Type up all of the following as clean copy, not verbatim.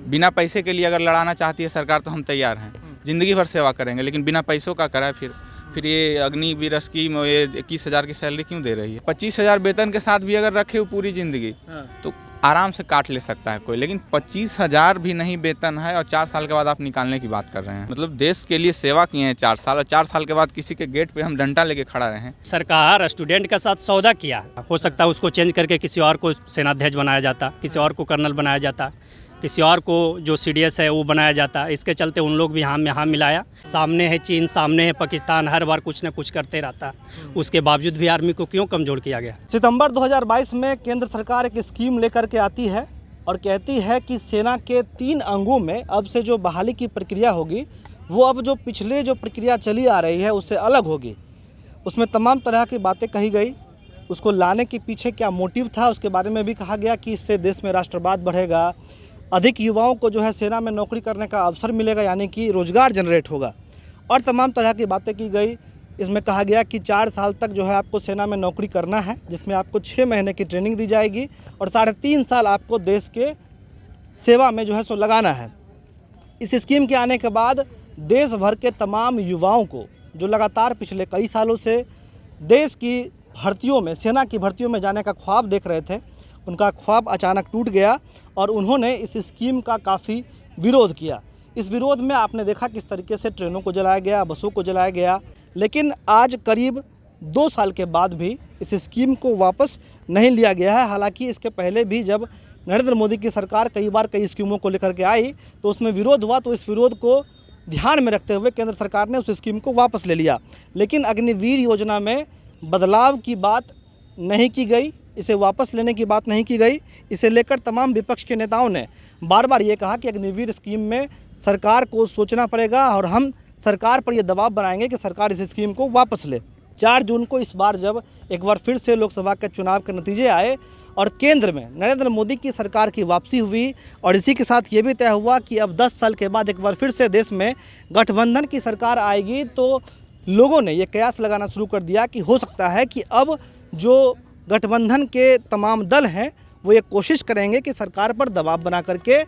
बिना पैसे के लिए अगर लड़ाना चाहती है सरकार तो हम तैयार हैं, ज़िंदगी भर सेवा करेंगे, लेकिन बिना पैसों का कराए फिर ये अग्निवीर स्कीम ये 21,000 की सैलरी क्यों दे रही है? 25,000 वेतन के साथ भी अगर रखे हो पूरी ज़िंदगी तो आराम से काट ले सकता है कोई, लेकिन 25,000 भी नहीं वेतन है और 4 साल के बाद आप निकालने की बात कर रहे हैं। मतलब देश के लिए सेवा किए हैं 4 साल और 4 साल के बाद किसी के गेट पे हम डंडा लेके खड़ा रहे हैं। सरकार स्टूडेंट के साथ सौदा किया, हो सकता है उसको चेंज करके किसी और को सेनाध्यक्ष बनाया जाता, किसी और को कर्नल बनाया जाता, किसी और को जो CDS है वो बनाया जाता। इसके चलते उन लोग भी यहाँ मिलाया। सामने है चीन, सामने है पाकिस्तान, हर बार कुछ न कुछ करते रहता, उसके बावजूद भी आर्मी को क्यों कमज़ोर किया गया? सितंबर 2022 में केंद्र सरकार एक स्कीम लेकर के आती है और कहती है कि सेना के 3 अंगों में अब से जो बहाली की प्रक्रिया होगी वो अब जो पिछले जो प्रक्रिया चली आ रही है उससे अलग होगी। उसमें तमाम तरह की बातें कही गई, उसको लाने के पीछे क्या मोटिव था उसके बारे में भी कहा गया कि इससे देश में राष्ट्रवाद बढ़ेगा, अधिक युवाओं को जो है सेना में नौकरी करने का अवसर मिलेगा, यानी कि रोज़गार जनरेट होगा, और तमाम तरह की बातें की गई। इसमें कहा गया कि 4 साल तक जो है आपको सेना में नौकरी करना है, जिसमें आपको 6 महीने की ट्रेनिंग दी जाएगी और 3.5 साल आपको देश के सेवा में जो है सो लगाना है। इस स्कीम के आने के बाद देश भर के तमाम युवाओं को जो लगातार पिछले कई सालों से देश की भर्तियों में, सेना की भर्तियों में जाने का ख्वाब देख रहे थे, उनका ख्वाब अचानक टूट गया और उन्होंने इस स्कीम का काफ़ी विरोध किया। इस विरोध में आपने देखा किस तरीके से ट्रेनों को जलाया गया, बसों को जलाया गया, लेकिन आज करीब 2 साल के बाद भी इस स्कीम को वापस नहीं लिया गया है। हालांकि इसके पहले भी जब नरेंद्र मोदी की सरकार कई बार कई स्कीमों को लेकर के आई तो उसमें विरोध हुआ, तो इस विरोध को ध्यान में रखते हुए केंद्र सरकार ने उस स्कीम को वापस ले लिया। लेकिन अग्निवीर योजना में बदलाव की बात नहीं की गई, इसे वापस लेने की बात नहीं की गई। इसे लेकर तमाम विपक्ष के नेताओं ने बार बार ये कहा कि अग्निवीर स्कीम में सरकार को सोचना पड़ेगा और हम सरकार पर यह दबाव बनाएंगे कि सरकार इस स्कीम को वापस ले। 4 जून को इस बार जब एक बार फिर से लोकसभा के चुनाव के नतीजे आए और केंद्र में नरेंद्र मोदी की सरकार की वापसी हुई और इसी के साथ ये भी तय हुआ कि अब 10 साल के बाद एक बार फिर से देश में गठबंधन की सरकार आएगी, तो लोगों ने ये कयास लगाना शुरू कर दिया कि हो सकता है कि अब जो गठबंधन के तमाम दल हैं वो ये कोशिश करेंगे कि सरकार पर दबाव बना करके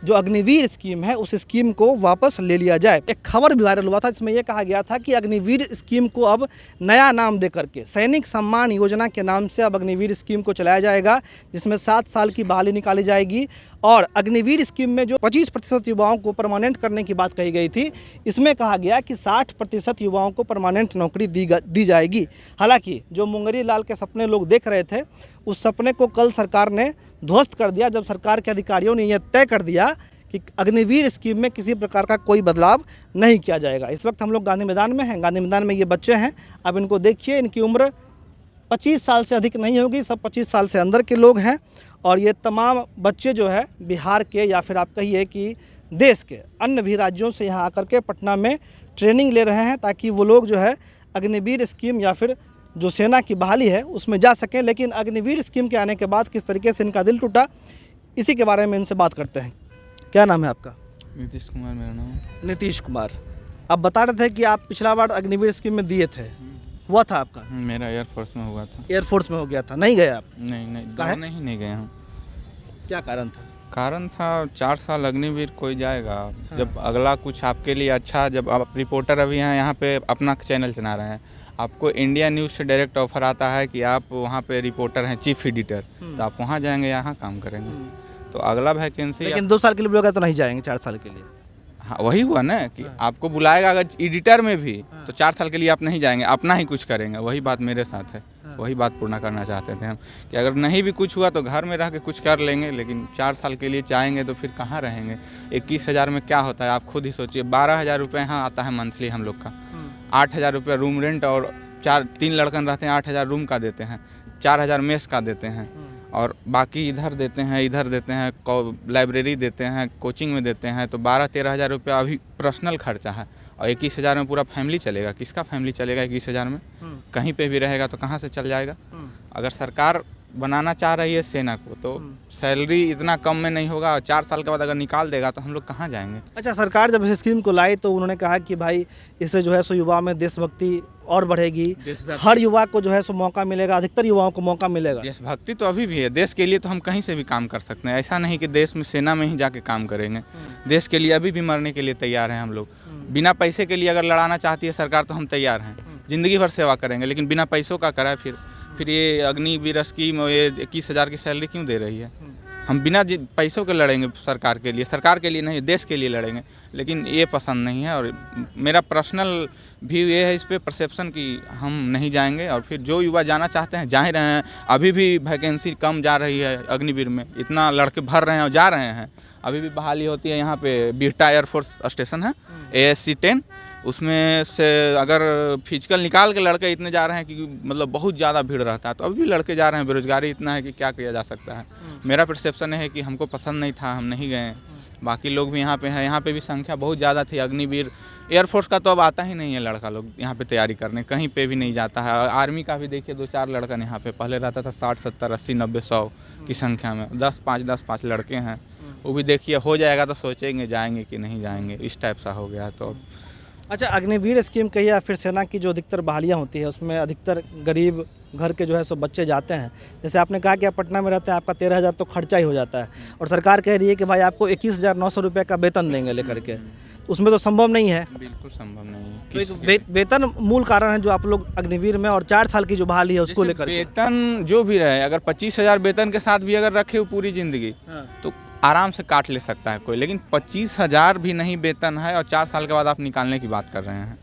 जो अग्निवीर स्कीम है उस स्कीम को वापस ले लिया जाए। एक खबर भी वायरल हुआ था जिसमें यह कहा गया था कि अग्निवीर स्कीम को अब नया नाम दे करके सैनिक सम्मान योजना के नाम से अब अग्निवीर स्कीम को चलाया जाएगा, जिसमें 7 साल की बहाली निकाली जाएगी। और अग्निवीर स्कीम में जो 25% युवाओं को परमानेंट करने की बात कही गई थी, इसमें कहा गया कि 60% युवाओं को परमानेंट नौकरी दी जाएगी। हालांकि जो मुंगरी लाल के सपने लोग देख रहे थे उस सपने को कल सरकार ने ध्वस्त कर दिया, जब सरकार के अधिकारियों ने यह तय कर दिया कि अग्निवीर स्कीम में किसी प्रकार का कोई बदलाव नहीं किया जाएगा। इस वक्त हम लोग गांधी मैदान में हैं। गांधी मैदान में ये बच्चे हैं, अब इनको देखिए, इनकी उम्र 25 साल से अधिक नहीं होगी, सब 25 साल से अंदर के लोग हैं। और ये तमाम बच्चे जो है बिहार के या फिर आप कहिए कि देश के अन्य भी राज्यों से यहाँ आकर के पटना में ट्रेनिंग ले रहे हैं ताकि वो लोग जो है अग्निवीर स्कीम या फिर जो सेना की बहाली है उसमें जा सकें। लेकिन अग्निवीर स्कीम के आने के बाद किस तरीके से इनका दिल टूटा, इसी के बारे में इनसे बात करते हैं। क्या नाम है आपका? नीतीश कुमार मेरा नाम है। नीतीश कुमार, आप बता रहे थे कि आप पिछला बार अग्निवीर स्कीम में दिए थे, हुआ था आपका? मेरा एयरफोर्स में हुआ था। एयरफोर्स में हो गया था, नहीं गए आप? नहीं नहीं गए हम। क्या कारण था? कारण था 4 साल अग्निवीर कोई जाएगा जब अगला कुछ आपके लिए अच्छा, जब आप रिपोर्टर अभी हैं यहाँ पे अपना चैनल चला रहे हैं, आपको इंडिया न्यूज़ से डायरेक्ट ऑफर आता है कि आप वहाँ पे रिपोर्टर हैं, चीफ एडिटर, तो आप वहाँ जाएंगे, यहाँ काम करेंगे। तो अगला वैकेंसी, लेकिन 2 साल के लिए बोला तो नहीं जाएंगे, 4 साल के लिए। हाँ वही हुआ ना कि आपको बुलाएगा अगर एडिटर में भी तो 4 साल के लिए आप नहीं जाएंगे, अपना ही कुछ करेंगे। वही बात मेरे साथ है, वही बात पूर्ण करना चाहते थे हम कि अगर नहीं भी कुछ हुआ तो घर में रह के कुछ कर लेंगे, लेकिन 4 साल के लिए जाएंगे तो फिर कहाँ रहेंगे। 21,000 में क्या होता है आप खुद ही सोचिए। 12,000 रुपये यहाँ आता है मंथली हम लोग का, 8,000 रुपये रूम रेंट और 3 लड़कन रहते हैं, 8,000 रूम का देते हैं, 4,000 मेस का देते हैं और बाकी इधर देते हैं, लाइब्रेरी देते हैं, कोचिंग में देते हैं, तो 12-13,000 रुपया अभी पर्सनल खर्चा है। और 21,000 में पूरा फैमिली चलेगा? किसका फैमिली चलेगा 21,000 में? कहीं पे भी रहेगा तो कहाँ से चल जाएगा? अगर सरकार बनाना चाह रही है सेना को, तो सैलरी इतना कम में नहीं होगा, और 4 साल के बाद अगर निकाल देगा तो हम लोग कहाँ जाएंगे। अच्छा, सरकार जब इस स्कीम को लाई तो उन्होंने कहा कि भाई इससे जो है सो युवा में देशभक्ति और बढ़ेगी, हर युवा को जो है सो मौका मिलेगा, अधिकतर युवाओं को मौका मिलेगा। देशभक्ति तो अभी भी है, देश के लिए तो हम कहीं से भी काम कर सकते हैं, ऐसा नहीं कि देश में सेना में ही जाके काम करेंगे। देश के लिए अभी भी मरने के लिए तैयार हैं हम लोग। बिना पैसे के लिए अगर लड़ाना चाहती है सरकार तो हम तैयार हैं, ज़िंदगी भर सेवा करेंगे, लेकिन बिना पैसों का कराए फिर ये अग्निवीर स्कीम ये 21,000 की सैलरी क्यों दे रही है। हम बिना पैसों के लड़ेंगे सरकार के लिए नहीं, देश के लिए लड़ेंगे, लेकिन ये पसंद नहीं है। और मेरा पर्सनल व्यू ये है इस पर परसेप्शन कि हम नहीं जाएंगे, और फिर जो युवा जाना चाहते हैं जा ही रहे हैं। अभी भी वैकेंसी कम जा रही है अग्निवीर में, इतना लड़के भर रहे हैं और जा रहे हैं। अभी भी बहाली होती है, यहाँ पे बिहटा एयरफोर्स स्टेशन है ASC 10, उसमें से अगर फिजिकल निकाल के लड़के इतने जा रहे हैं कि मतलब बहुत ज़्यादा भीड़ रहता है, तो अभी भी लड़के जा रहे हैं। बेरोजगारी इतना है कि क्या किया जा सकता है। मेरा परसेप्शन है कि हमको पसंद नहीं था, हम नहीं गए। बाकी लोग भी यहाँ पे हैं, यहाँ पे भी संख्या बहुत ज़्यादा थी। अग्निवीर एयरफोर्स का तो अब आता ही नहीं है लड़का लोग यहाँ पे तैयारी करने, कहीं पे भी नहीं जाता है। आर्मी का भी देखिए 2-4 लड़का यहाँ पे पहले रहता था, 60, 70, 80, 90, 100 की संख्या में 10-5 लड़के हैं। वो भी देखिए हो जाएगा तो सोचेंगे जाएंगे कि नहीं जाएंगे, इस टाइप सा हो गया। तो अच्छा, अग्निवीर स्कीम कही या फिर सेना की जो अधिकतर बहालियाँ होती है उसमें अधिकतर गरीब घर के जो है सो बच्चे जाते हैं। जैसे आपने कहा कि आप पटना में रहते हैं, आपका 13,000 तो खर्चा ही हो जाता है, और सरकार कह रही है कि भाई आपको 21,900 रुपये का वेतन देंगे लेकर के, उसमें तो संभव नहीं है। बिल्कुल संभव नहीं है। तो एक वेतन मूल कारण है जो आप लोग अग्निवीर में, और 4 साल की जो बहाली है उसको लेकर। वेतन जो भी रहे, अगर 25,000 वेतन के साथ भी अगर रखे हो पूरी ज़िंदगी तो आराम से काट ले सकता है कोई, लेकिन 25,000 भी नहीं वेतन है और 4 साल के बाद आप निकालने की बात कर रहे हैं।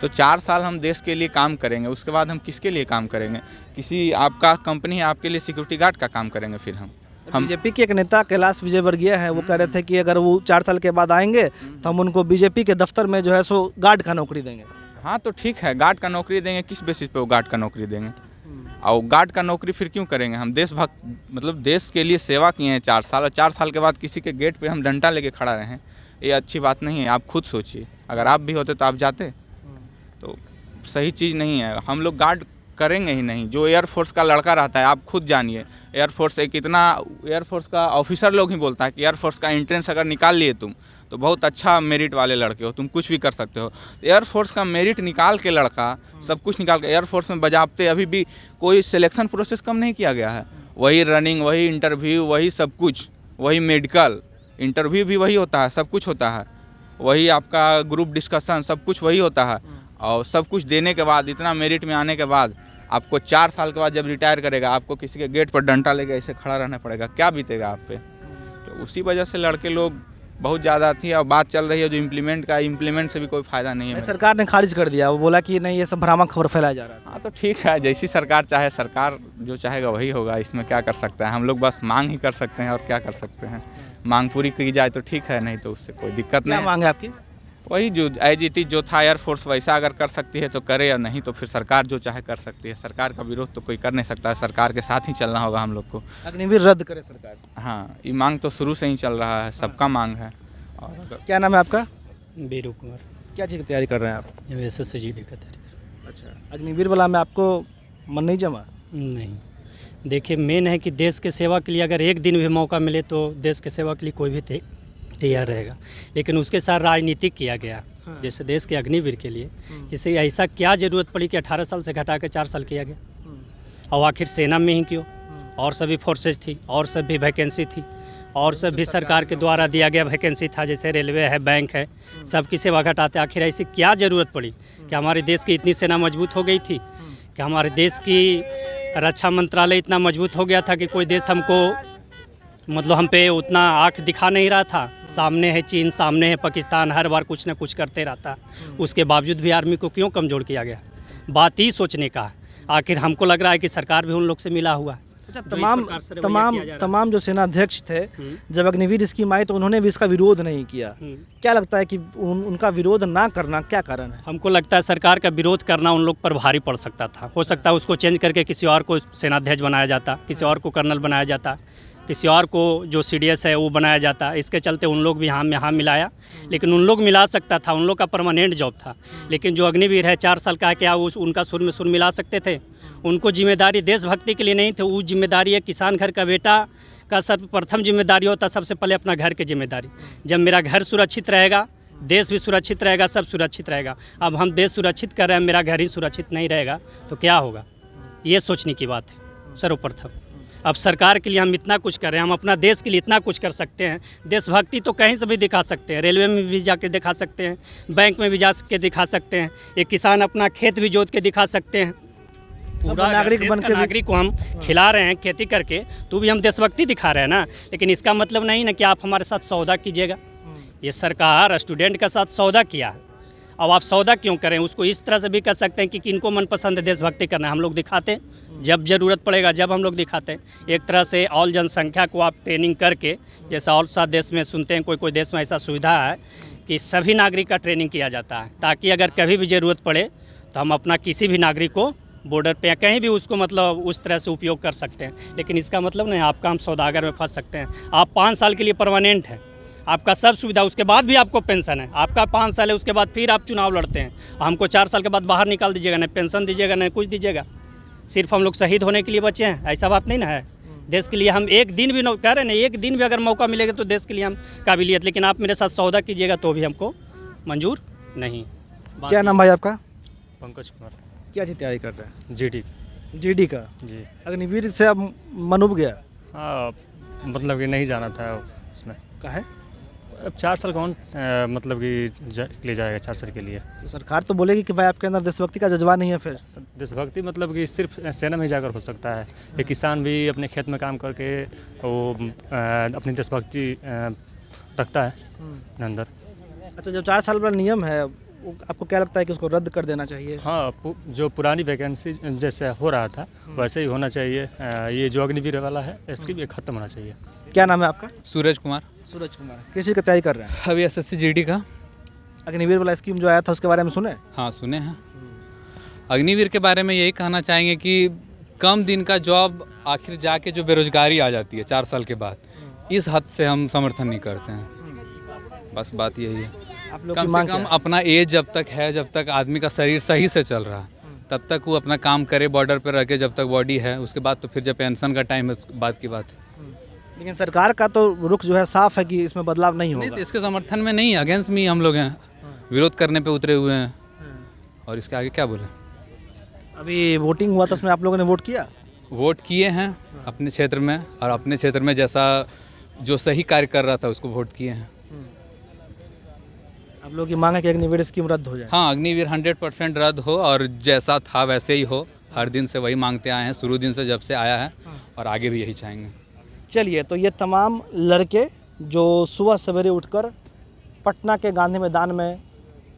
तो 4 साल हम देश के लिए काम करेंगे, उसके बाद हम किसके लिए काम करेंगे? किसी आपका कंपनी है आपके लिए सिक्योरिटी गार्ड का काम करेंगे फिर हम बीजेपी के एक नेता कैलाश विजयवर्गीय हैं, वो कह रहे थे कि अगर वो 4 साल के बाद आएंगे तो हम उनको बीजेपी के दफ्तर में जो है सो गार्ड का नौकरी देंगे। हाँ तो ठीक है, गार्ड का नौकरी देंगे, किस बेसिस पे वो गार्ड का नौकरी देंगे? और गार्ड का नौकरी फिर क्यों करेंगे? हम देशभक्त मतलब देश के लिए सेवा किए हैं 4 साल, और 4 साल के बाद किसी के गेट पे हम डंडा लेके खड़ा रहे हैं, ये अच्छी बात नहीं है। आप खुद सोचिए, अगर आप भी होते तो आप जाते? तो सही चीज़ नहीं है। हम लोग गार्ड करेंगे ही नहीं। जो एयरफोर्स का लड़का रहता है, आप खुद जानिए, एयरफोर्स एक इतना, एयरफोर्स का ऑफिसर लोग ही बोलता है कि एयरफोर्स का एंट्रेंस अगर निकाल लिए तुम तो बहुत अच्छा मेरिट वाले लड़के हो, तुम कुछ भी कर सकते हो। तो एयरफोर्स का मेरिट निकाल के लड़का सब कुछ निकाल के एयरफोर्स में बजाबते, अभी भी कोई सिलेक्शन प्रोसेस कम नहीं किया गया है। वही रनिंग, वही इंटरव्यू, वही सब कुछ, वही मेडिकल इंटरव्यू भी वही होता है, सब कुछ होता है, वही आपका ग्रुप डिस्कशन सब कुछ वही होता है। और सब कुछ देने के बाद, इतना मेरिट में आने के बाद, आपको 4 साल के बाद जब रिटायर करेगा, आपको किसी के गेट पर डंडा लेके ऐसे खड़ा रहना पड़ेगा, क्या बीतेगा आप पे? तो उसी वजह से लड़के लोग बहुत ज़्यादा थी। और बात चल रही है जो इम्प्लीमेंट से भी कोई फ़ायदा नहीं है। सरकार ने खारिज कर दिया, वो बोला कि नहीं ये सब भ्रामक खबर फैलाया जा रहा है। हाँ तो ठीक है, जैसी सरकार चाहे, सरकार जो चाहेगा वही होगा, इसमें क्या कर सकता है? हम लोग बस मांग ही कर सकते हैं, और क्या कर सकते हैं? मांग पूरी की जाए तो ठीक है, नहीं तो उससे कोई दिक्कत नहीं। क्या मांग है आपकी? वही जो IGT जो था एयरफोर्स, वैसा अगर कर सकती है तो करे, या नहीं तो फिर सरकार जो चाहे कर सकती है। सरकार का विरोध तो कोई कर नहीं सकता है, सरकार के साथ ही चलना होगा हम लोग को। अग्निवीर रद्द करे सरकार? हाँ, ये मांग तो शुरू से ही चल रहा है, सबका मांग है। और क्या नाम है आपका? बीरू कुमार। क्या चीज़ की तैयारी कर रहे हैं आप? SSGD का तैयारी। अच्छा, अग्निवीर वाला में आपको मन नहीं जमा? नहीं, देखिए मेन है कि देश के सेवा के लिए अगर एक दिन भी मौका मिले तो देश के सेवा के लिए कोई भी तैयार रहेगा, लेकिन उसके साथ राजनीतिक किया गया। हाँ। जैसे देश के अग्निवीर के लिए, जिससे ऐसा क्या ज़रूरत पड़ी कि 18 साल से घटा के 4 साल किया गया? और आखिर सेना में ही क्यों? और सभी फोर्सेज थी, और सब भी वैकेंसी थी, और सब भी सरकार के द्वारा दिया गया वैकेंसी था, जैसे रेलवे है, बैंक है, सबकी सेवा घटाते। आखिर ऐसी क्या ज़रूरत पड़ी कि हमारे देश की इतनी सेना मजबूत हो गई थी कि हमारे देश की रक्षा मंत्रालय इतना मजबूत हो गया था कि कोई देश हमको मतलब हम पे उतना आँख दिखा नहीं रहा था। सामने है चीन, सामने है पाकिस्तान, हर बार कुछ ना कुछ करते रहता, उसके बावजूद भी आर्मी को क्यों कमज़ोर किया गया? बात ही सोचने का है। आखिर हमको लग रहा है कि सरकार भी उन लोग से मिला हुआ है। अच्छा, तमाम जो सेनाध्यक्ष थे, जब अग्निवीर स्कीम आई तो उन्होंने भी इसका विरोध नहीं किया। क्या लगता है कि उनका विरोध ना करना क्या कारण है? हमको लगता है सरकार का विरोध करना उन लोग पर भारी पड़ सकता था। हो सकता है उसको चेंज करके किसी और को सेनाध्यक्ष बनाया जाता, किसी और को कर्नल बनाया जाता, किसी और को जो CDS है वो बनाया जाता। इसके चलते उन लोग भी हाँ में हाँ मिलाया, लेकिन उन लोग मिला सकता था, उन लोग का परमानेंट जॉब था। लेकिन जो अग्निवीर है 4 साल का है, क्या उनका सुर में सुर मिला सकते थे? उनको जिम्मेदारी देशभक्ति के लिए नहीं थे, वो जिम्मेदारी है किसान घर का बेटा का सर्वप्रथम जिम्मेदारी होता, सबसे पहले अपना घर की जिम्मेदारी। जब मेरा घर सुरक्षित रहेगा, देश भी सुरक्षित रहेगा, सब सुरक्षित रहेगा। अब हम देश सुरक्षित कर रहे हैं, मेरा घर ही सुरक्षित नहीं रहेगा तो क्या होगा? ये सोचने की बात है सर्वप्रथम। अब सरकार के लिए हम इतना कुछ कर रहे हैं, हम अपना देश के लिए इतना कुछ कर सकते हैं। देशभक्ति तो कहीं से भी दिखा सकते हैं, रेलवे में भी जाके दिखा सकते हैं, बैंक में भी जा के दिखा सकते हैं, एक किसान अपना खेत भी जोत के दिखा सकते हैं। पूरा नागरिक बन के नागरिक को हम खिला रहे हैं खेती करके, तो भी हम देशभक्ति दिखा रहे हैं ना। लेकिन इसका मतलब नहीं ना कि आप हमारे साथ सौदा कीजिएगा। ये सरकार स्टूडेंट के साथ सौदा किया है, अब आप सौदा क्यों करें? उसको इस तरह से भी कर सकते हैं कि किनको मनपसंद देशभक्ति करना है, हम लोग दिखाते हैं जब ज़रूरत पड़ेगा, जब हम लोग दिखाते हैं। एक तरह से ऑल जनसंख्या को आप ट्रेनिंग करके, जैसा और सा देश में सुनते हैं, कोई देश में ऐसा सुविधा है कि सभी नागरिक का ट्रेनिंग किया जाता है, ताकि अगर कभी भी ज़रूरत पड़े तो हम अपना किसी भी नागरिक को बॉर्डर पे या कहीं भी उसको मतलब उस तरह से उपयोग कर सकते हैं। लेकिन इसका मतलब नहीं आपका हम सौदागर में फंस सकते हैं। आप 5 साल के लिए परमानेंट है, आपका सब सुविधा, उसके बाद भी आपको पेंशन है। आपका 5 साल है, उसके बाद फिर आप चुनाव लड़ते हैं, हमको 4 साल के बाद बाहर निकाल दीजिएगा, न पेंशन दीजिएगा न कुछ दीजिएगा। सिर्फ हम लोग शहीद होने के लिए बचे हैं, ऐसा बात नहीं ना है। देश के लिए हम एक दिन भी कह रहे हैं ना, एक दिन भी अगर मौका मिलेगा तो देश के लिए हम काबिलियत। लेकिन आप मेरे साथ सौदा कीजिएगा तो भी हमको मंजूर नहीं। क्या नाम भाई आपका? पंकज कुमार। क्या चीज़ तैयारी कर रहे हैं? GD का जी। अग्निवीर से अब मन उब गया? हाँ, मतलब कि नहीं जाना था उसमें। का है अब 4 साल कौन मतलब कि ले जाएगा 4 साल के लिए? तो सरकार तो बोलेगी कि भाई आपके अंदर देशभक्ति का जज्बा नहीं है। फिर देशभक्ति मतलब कि सिर्फ सेना में जाकर हो सकता है। एक किसान भी अपने खेत में काम करके वो अपनी देशभक्ति रखता है अपने अंदर। अच्छा, जो 4 साल वाला नियम है आपको क्या लगता है कि उसको रद्द कर देना चाहिए? हाँ, जो पुरानी वैकेंसी जैसे हो रहा था वैसे ही होना चाहिए। ये जो अग्निवीर वाला है इसकी भी ख़त्म होना चाहिए। क्या नाम है आपका? सूरज कुमार। सूरज कुमार। किस चीज़ की तैयारी कर रहे हैं? अभी SSC GD का। अग्निवीर वाला स्कीम जो आया था उसके बारे में सुने? हाँ, सुने हैं। अग्निवीर के बारे में यही कहना चाहेंगे कि कम दिन का जॉब आखिर जाके जो बेरोजगारी आ जाती है 4 साल के बाद, इस हद से हम समर्थन नहीं करते हैं। बस बात यही है। आप लोग कम की से मांग कम क्या है? अपना एज जब तक है, जब तक आदमी का शरीर सही से चल रहा है, तब तक वो अपना काम करे बॉर्डर पर रह के, जब तक बॉडी है। उसके बाद तो फिर जब पेंशन का टाइम है बाद की बात है। लेकिन सरकार का तो रुख जो है साफ है कि इसमें बदलाव नहीं नहीं होगा। तो इसके समर्थन में नहीं, अगेंस्ट में हम लोग हैं, विरोध करने पे उतरे हुए हैं। और इसके आगे क्या बोले? अभी वोटिंग हुआ था, उसमें आप लोगों ने वोट किया? वोट किए हैं अपने क्षेत्र में, और अपने क्षेत्र में जैसा जो सही कार्य कर रहा था उसको वोट किए हैं। आप लोगों की मांग है कि अग्निवीर स्कीम रद्द हो जाए? हाँ, अग्निवीर 100% रद्द हो, और जैसा था वैसे ही हो। हर दिन से वही मांगते आए हैं, शुरू दिन से जब से आया है, और आगे भी यही चाहेंगे। चलिए, तो ये तमाम लड़के जो सुबह सवेरे उठकर पटना के गांधी मैदान में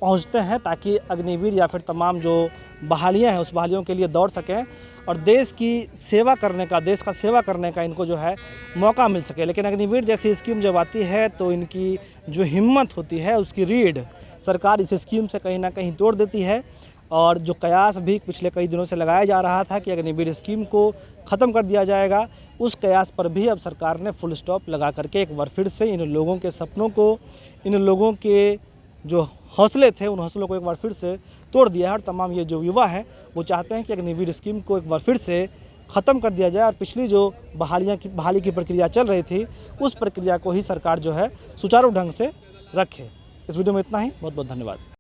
पहुंचते हैं ताकि अग्निवीर या फिर तमाम जो बहालियां हैं उस बहालियों के लिए दौड़ सकें और देश की सेवा करने का, देश का सेवा करने का इनको जो है मौका मिल सके। लेकिन अग्निवीर जैसी स्कीम जब आती है तो इनकी जो हिम्मत होती है उसकी रीढ़ सरकार इस स्कीम से कहीं ना कहीं तोड़ देती है। और जो कयास भी पिछले कई दिनों से लगाया जा रहा था कि अग्निवीर स्कीम को ख़त्म कर दिया जाएगा, उस कयास पर भी अब सरकार ने फुल स्टॉप लगा करके एक बार फिर से इन लोगों के सपनों को, इन लोगों के जो हौसले थे उन हौसलों को एक बार फिर से तोड़ दिया है। और तमाम ये जो युवा हैं वो चाहते हैं कि अग्निवीर स्कीम को एक बार फिर से ख़त्म कर दिया जाए और पिछली जो बहाली की प्रक्रिया चल रही थी उस प्रक्रिया को ही सरकार जो है सुचारू ढंग से रखे। इस वीडियो में इतना ही। बहुत बहुत धन्यवाद।